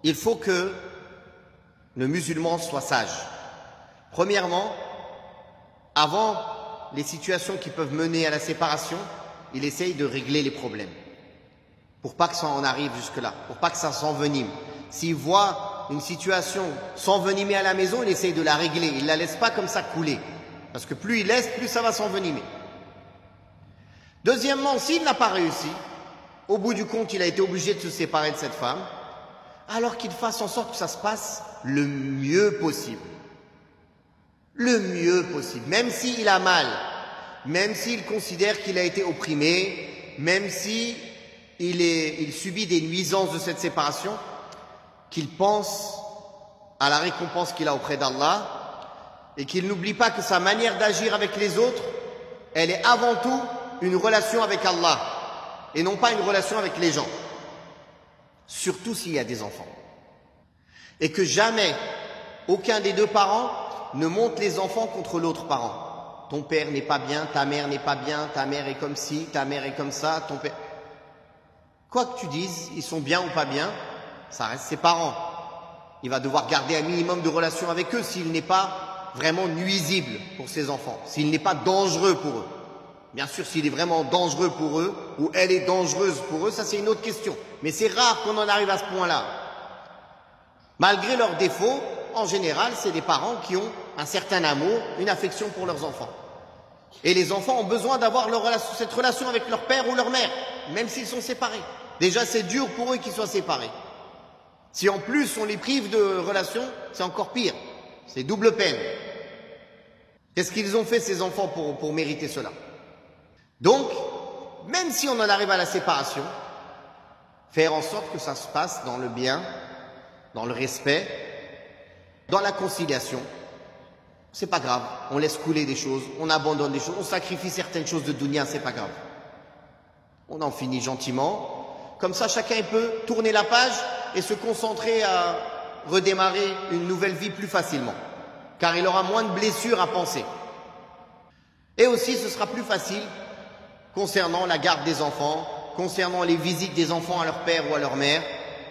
il faut que le musulman soit sage. Premièrement, avant les situations qui peuvent mener à la séparation, il essaye de régler les problèmes. Pour pas que ça en arrive jusque-là, pour pas que ça s'envenime. S'il voit une situation s'envenimer à la maison, il essaye de la régler. Il ne la laisse pas comme ça couler. Parce que plus il laisse, plus ça va s'envenimer. Deuxièmement, s'il n'a pas réussi, au bout du compte, il a été obligé de se séparer de cette femme, alors qu'il fasse en sorte que ça se passe le mieux possible. Le mieux possible. Même s'il a mal, même s'il considère qu'il a été opprimé, même si il subit des nuisances de cette séparation, qu'il pense à la récompense qu'il a auprès d'Allah et qu'il n'oublie pas que sa manière d'agir avec les autres, elle est avant tout une relation avec Allah et non pas une relation avec les gens, surtout s'il y a des enfants. Et que jamais aucun des deux parents ne monte les enfants contre l'autre parent. Ton père n'est pas bien, ta mère n'est pas bien, ta mère est comme ci, ta mère est comme ça, ton père... Quoi que tu dises, ils sont bien ou pas bien, ça reste ses parents. Il va devoir garder un minimum de relation avec eux s'il n'est pas vraiment nuisible pour ses enfants, s'il n'est pas dangereux pour eux. Bien sûr, s'il est vraiment dangereux pour eux, ou elle est dangereuse pour eux, ça c'est une autre question. Mais c'est rare qu'on en arrive à ce point-là. Malgré leurs défauts, en général, c'est des parents qui ont un certain amour, une affection pour leurs enfants. Et les enfants ont besoin d'avoir cette relation avec leur père ou leur mère, même s'ils sont séparés. Déjà, c'est dur pour eux qu'ils soient séparés. Si en plus on les prive de relation, c'est encore pire. C'est double peine. Qu'est-ce qu'ils ont fait ces enfants pour mériter cela? Donc, même si on en arrive à la séparation, faire en sorte que ça se passe dans le bien, dans le respect, dans la conciliation. C'est pas grave, on laisse couler des choses, on abandonne des choses, on sacrifie certaines choses de dunya, c'est pas grave. On en finit gentiment, comme ça chacun peut tourner la page et se concentrer à redémarrer une nouvelle vie plus facilement, car il aura moins de blessures à penser. Et aussi ce sera plus facile concernant la garde des enfants, concernant les visites des enfants à leur père ou à leur mère,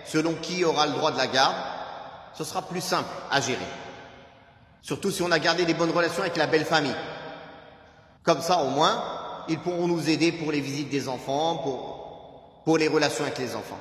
selon qui aura le droit de la garde, ce sera plus simple à gérer. Surtout si on a gardé des bonnes relations avec la belle famille. Comme ça, au moins, ils pourront nous aider pour les visites des enfants, pour les relations avec les enfants.